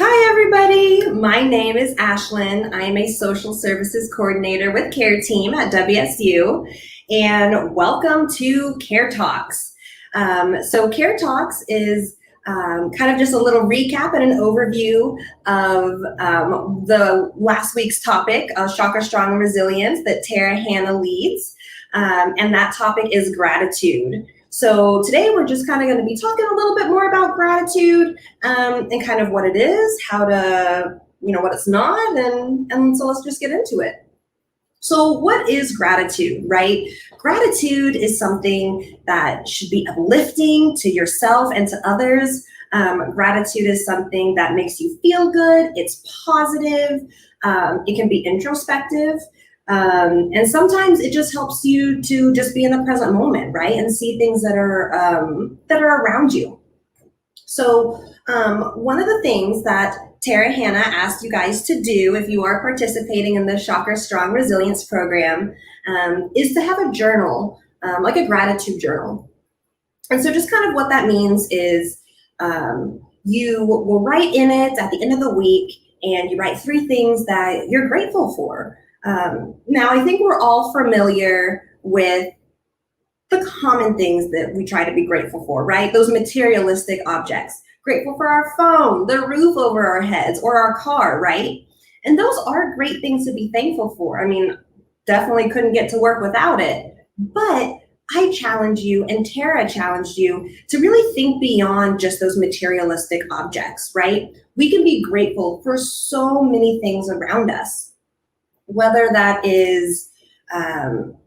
Hi, everybody. My name is Ashlyn. I am a social services coordinator with Care Team at WSU, and welcome to Care Talks. Care Talks is kind of just a little recap and an overview of the last week's topic, Chakra Strong and Resilience, that Tara Hanna leads, and that topic is gratitude. So today we're just kind of going to be talking a little bit more about gratitude and kind of what it is, how to, what it's not, and so let's just get into it. So what is gratitude, right? Gratitude is something that should be uplifting to yourself and to others. Gratitude is something that makes you feel good. It's positive. It can be introspective. And sometimes it just helps you to just be in the present moment, right? And see things that are around you. So one of the things that Tara Hanna asked you guys to do if you are participating in the Chakra Strong Resilience program is to have a journal, like a gratitude journal. And so just kind of what that means is you will write in it at the end of the week, and you write 3 things that you're grateful for. Now, I think we're all familiar with the common things that we try to be grateful for, right? Those materialistic objects. Grateful for our phone, the roof over our heads, or our car, right? And those are great things to be thankful for. I mean, definitely couldn't get to work without it. But I challenge you, and Tara challenged you, to really think beyond just those materialistic objects, right? We can be grateful for so many things around us, whether that is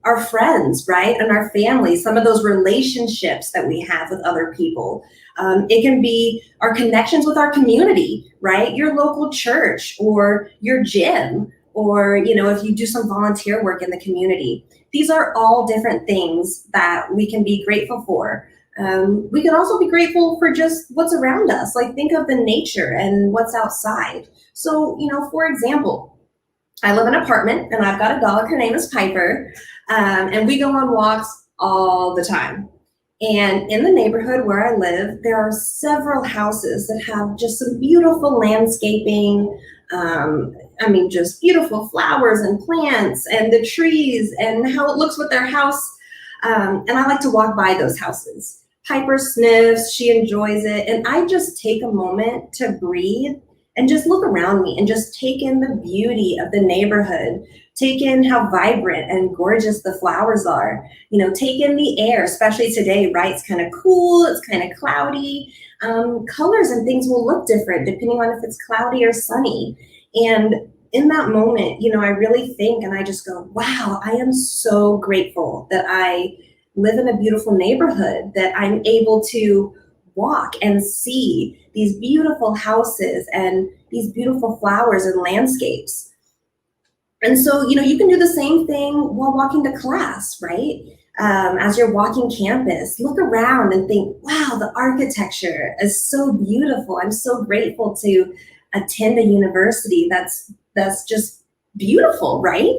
our friends, right? And our families, some of those relationships that we have with other people. It can be our connections with our community, right? Your local church or your gym, or, if you do some volunteer work in the community. These are all different things that we can be grateful for. We can also be grateful for just what's around us. Like, think of the nature and what's outside. So, for example, I live in an apartment and I've got a dog. Her name is Piper. And we go on walks all the time. And in the neighborhood where I live, there are several houses that have just some beautiful landscaping. Just beautiful flowers and plants and the trees and how it looks with their house. And I like to walk by those houses. Piper sniffs, she enjoys it. And I just take a moment to breathe and just look around me and just take in the beauty of the neighborhood, take in how vibrant and gorgeous the flowers are, take in the air, especially today, right? It's kind of cool, it's kind of cloudy. Colors and things will look different depending on if it's cloudy or sunny. And in that moment, I really think and I just go, wow, I am so grateful that I live in a beautiful neighborhood, that I'm able to walk and see these beautiful houses and these beautiful flowers and landscapes. And so, you can do the same thing while walking to class, right? As you're walking campus, look around and think, wow, the architecture is so beautiful. I'm so grateful to attend a university that's just beautiful, right?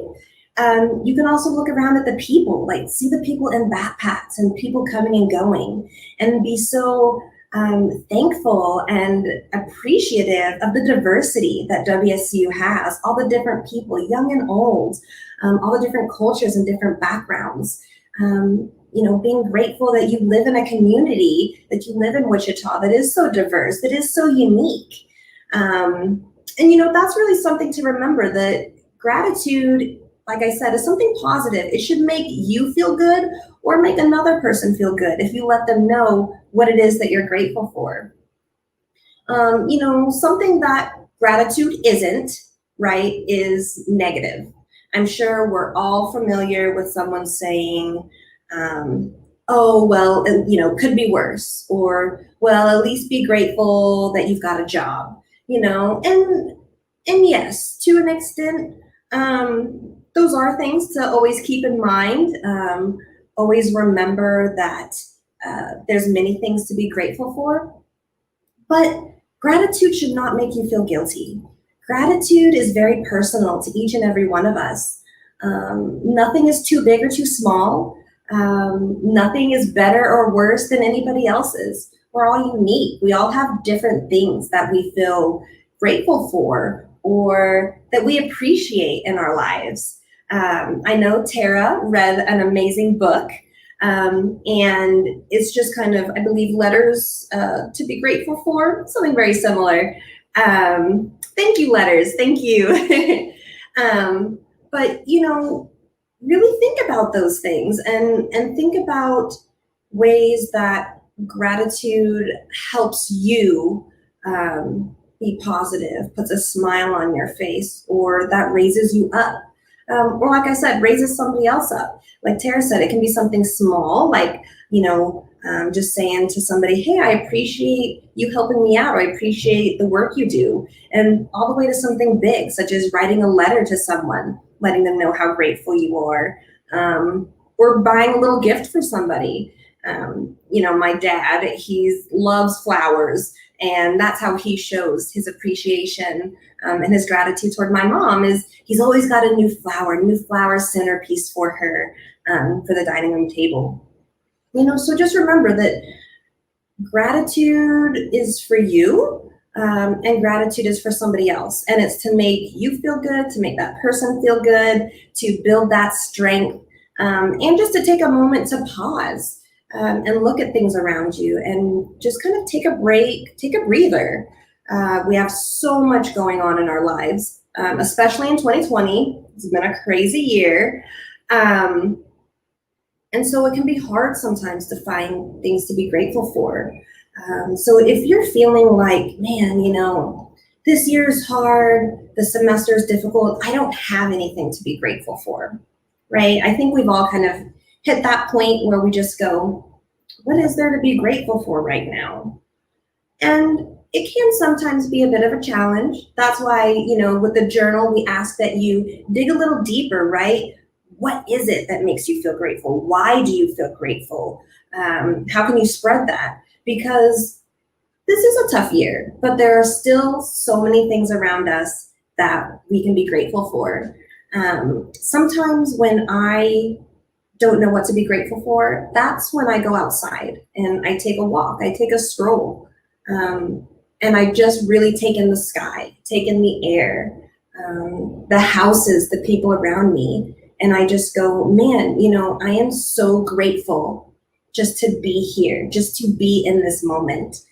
You can also look around at the people, like see the people in backpacks and people coming and going, and be so thankful and appreciative of the diversity that WSU has, all the different people, young and old, all the different cultures and different backgrounds. Being grateful that you live in a community, that you live in Wichita, that is so diverse, that is so unique. That's really something to remember, that gratitude, like I said, is something positive. It should make you feel good or make another person feel good if you let them know what it is that you're grateful for. Something that gratitude isn't, right, is negative. I'm sure we're all familiar with someone saying, oh, well, could be worse, or, well, at least be grateful that you've got a job, and yes, to an extent, those are things to always keep in mind. Always remember that there's many things to be grateful for, but gratitude should not make you feel guilty. Gratitude is very personal to each and every one of us. Nothing is too big or too small. Nothing is better or worse than anybody else's. We're all unique. We all have different things that we feel grateful for or that we appreciate in our lives. I know Tara read an amazing book, and it's just kind of, I believe, letters to be grateful for, something very similar. Thank you, letters. Thank you. But, really think about those things and think about ways that gratitude helps you be positive, puts a smile on your face, or that raises you up. Or like I said, raises somebody else up. Like Tara said, it can be something small, like, just saying to somebody, hey, I appreciate you helping me out. I appreciate the work you do. And all the way to something big, such as writing a letter to someone, letting them know how grateful you are, or buying a little gift for somebody. My dad, he loves flowers, and that's how he shows his appreciation and his gratitude toward my mom is he's always got a new flower centerpiece for her for the dining room table. So just remember that gratitude is for you, and gratitude is for somebody else. And it's to make you feel good, to make that person feel good, to build that strength, and just to take a moment to pause and look at things around you and just kind of take a break, take a breather. We have so much going on in our lives, especially in 2020. It's been a crazy year. And so it can be hard sometimes to find things to be grateful for. So if you're feeling like, man, this year's hard, the semester is difficult, I don't have anything to be grateful for, right? I think we've all kind of hit that point where we just go, what is there to be grateful for right now? And it can sometimes be a bit of a challenge. That's why, with the journal, we ask that you dig a little deeper, right? What is it that makes you feel grateful? Why do you feel grateful? How can you spread that? Because this is a tough year, but there are still so many things around us that we can be grateful for. Sometimes when I don't know what to be grateful for, that's when I go outside and I take a walk, I take a stroll, and I just really take in the sky, take in the air, the houses, the people around me. And I just go, man, I am so grateful just to be here, just to be in this moment.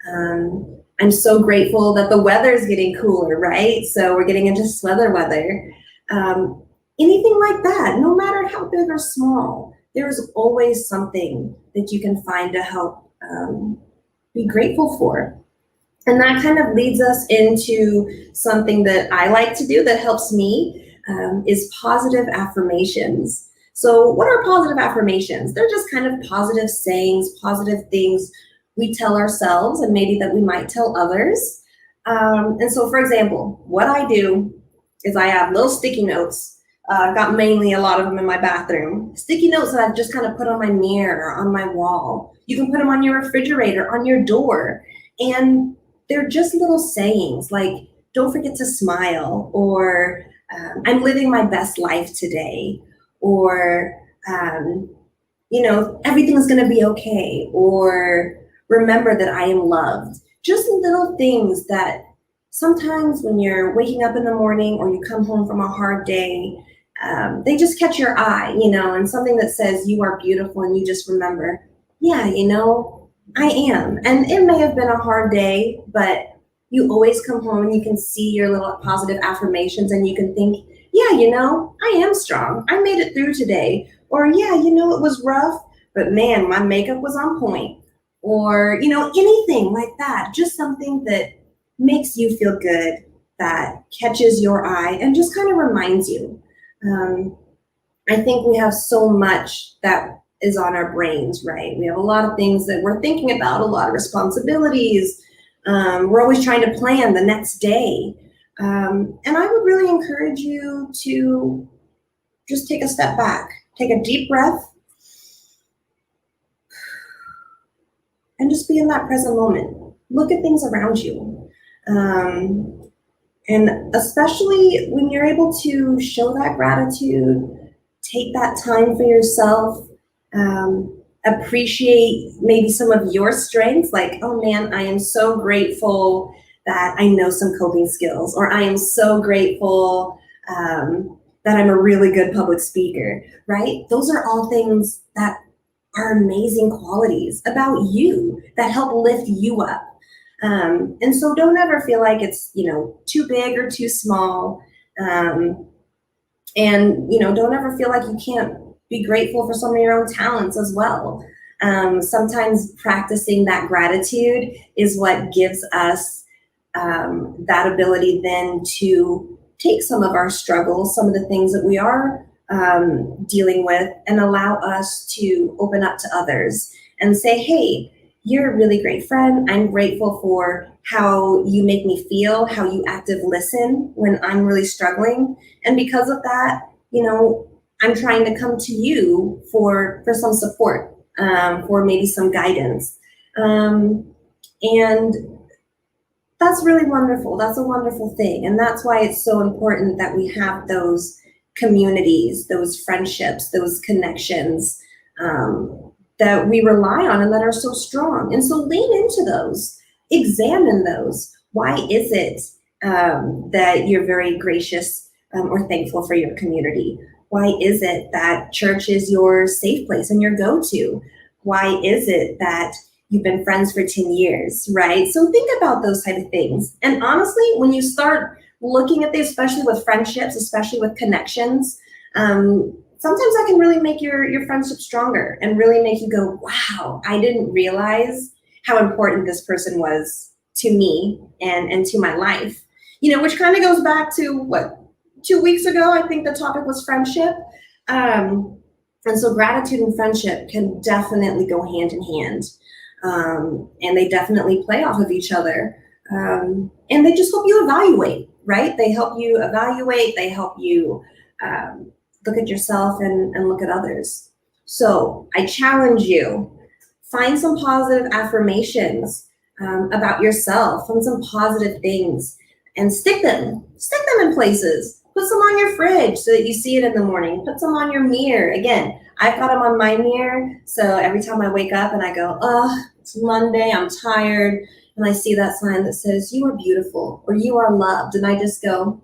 I'm so grateful that the weather's getting cooler, right? So we're getting into sweater weather. Anything like that, no matter how big or small, there's always something that you can find to help be grateful for. And that kind of leads us into something that I like to do that helps me. Is positive affirmations. So what are positive affirmations? They're just kind of positive sayings, positive things we tell ourselves and maybe that we might tell others. And so, for example, what I do is I have little sticky notes. I've got mainly a lot of them in my bathroom. Sticky notes that I've just kind of put on my mirror or on my wall. You can put them on your refrigerator, on your door. And they're just little sayings like, don't forget to smile, or I'm living my best life today, or, everything's going to be okay, or remember that I am loved. Just little things that sometimes when you're waking up in the morning or you come home from a hard day, they just catch your eye, and something that says you are beautiful, and you just remember, yeah, I am. And it may have been a hard day, but you always come home and you can see your little positive affirmations and you can think, yeah, I am strong. I made it through today. Or, yeah, it was rough, but man, my makeup was on point. Or, anything like that. Just something that makes you feel good, that catches your eye and just kind of reminds you. I think we have so much that is on our brains, right? We have a lot of things that we're thinking about, a lot of responsibilities. We're always trying to plan the next day. And I would really encourage you to just take a step back, take a deep breath, and just be in that present moment. Look at things around you. And especially when you're able to show that gratitude, take that time for yourself, appreciate maybe some of your strengths, like, oh man, I am so grateful that I know some coping skills, or I am so grateful that I'm a really good public speaker, right? Those are all things that are amazing qualities about you that help lift you up. And so don't ever feel like it's, too big or too small. And don't ever feel like you can't be grateful for some of your own talents as well. Sometimes practicing that gratitude is what gives us that ability then to take some of our struggles, some of the things that we are dealing with, and allow us to open up to others and say, hey, you're a really great friend. I'm grateful for how you make me feel, how you active listen when I'm really struggling. And because of that, I'm trying to come to you for some support, for maybe some guidance. And that's really wonderful. That's a wonderful thing. And that's why it's so important that we have those communities, those friendships, those connections that we rely on and that are so strong. And so lean into those, examine those. Why is it that you're very gracious or thankful for your community? Why is it that church is your safe place and your go-to? Why is it that you've been friends for 10 years, right? So think about those type of things. And honestly, when you start looking at this, especially with friendships, especially with connections, sometimes that can really make your friendship stronger and really make you go, wow, I didn't realize how important this person was to me and to my life. Which kind of goes back to 2 weeks ago, I think the topic was friendship. And so gratitude and friendship can definitely go hand in hand. And they definitely play off of each other. And they just help you evaluate, right? They help you evaluate, they help you look at yourself and look at others. So I challenge you, find some positive affirmations about yourself, find some positive things and stick them in places. Put some on your fridge so that you see it in the morning. Put some on your mirror. Again, I've got them on my mirror. So every time I wake up and I go, oh, it's Monday, I'm tired. And I see that sign that says, you are beautiful or you are loved. And I just go,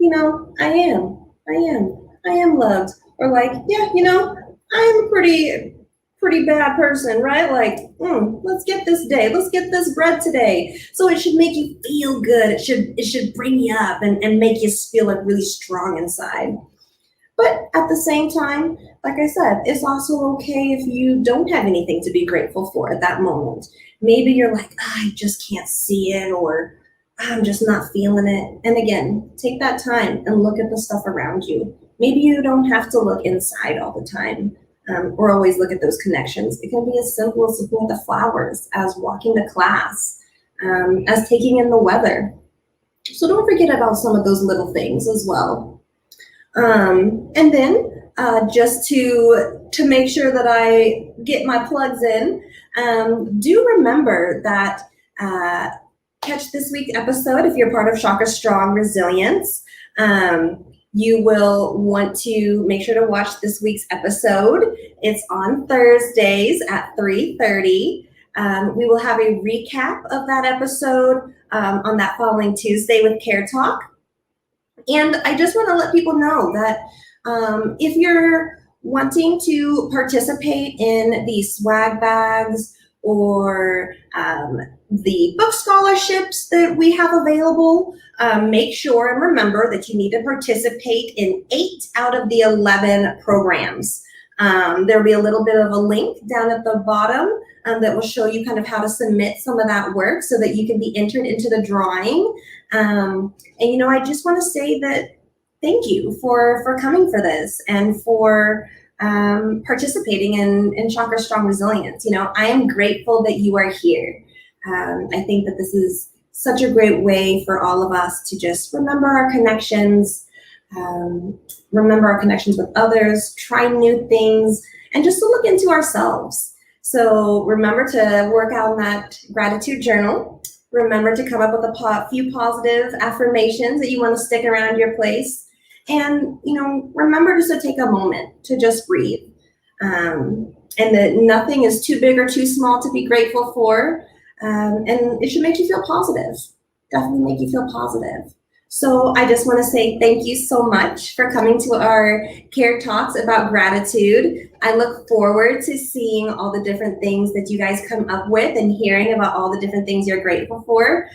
I am loved. Or like, yeah, I am a pretty bad person, right? Like, let's get this day. Let's get this bread today. So it should make you feel good. It should bring you up and make you feel like really strong inside. But at the same time, like I said, it's also okay if you don't have anything to be grateful for at that moment. Maybe you're like, I just can't see it, or I'm just not feeling it. And again, take that time and look at the stuff around you. Maybe you don't have to look inside all the time. Or always look at those connections. It can be as simple as looking at the flowers, as walking to class, as taking in the weather. So don't forget about some of those little things as well. And then just to make sure that I get my plugs in, do remember that catch this week's episode if you're part of Chakra Strong Resilience. You will want to make sure to watch this week's episode. It's on Thursdays at 3:30. We will have a recap of that episode on that following Tuesday with Care Talk. And I just want to let people know that if you're wanting to participate in the swag bags or the book scholarships that we have available, make sure and remember that you need to participate in 8 out of the 11 programs. There'll be a little bit of a link down at the bottom that will show you kind of how to submit some of that work so that you can be entered into the drawing. And I just want to say that thank you for coming for this and for participating in Chakra Strong Resilience. I am grateful that you are here. I think that this is such a great way for all of us to just remember our connections, with others, try new things, and just to look into ourselves. So remember to work out that gratitude journal. Remember to come up with a few positive affirmations that you want to stick around your place. And, remember just to take a moment to just breathe. And that nothing is too big or too small to be grateful for. And it should make you feel positive. definitely make you feel positive. So I just want to say thank you so much for coming to our Care Talks about gratitude. I look forward to seeing all the different things that you guys come up with, and hearing about all the different things you're grateful for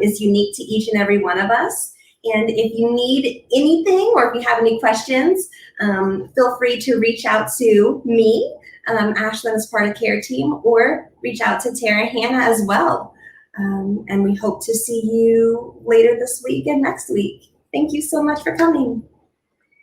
is unique to each and every one of us. And if you need anything, or if you have any questions, feel free to reach out to me, Ashlyn is part of Care Team, or reach out to Tara Hannah as well. And we hope to see you later this week and next week. Thank you so much for coming.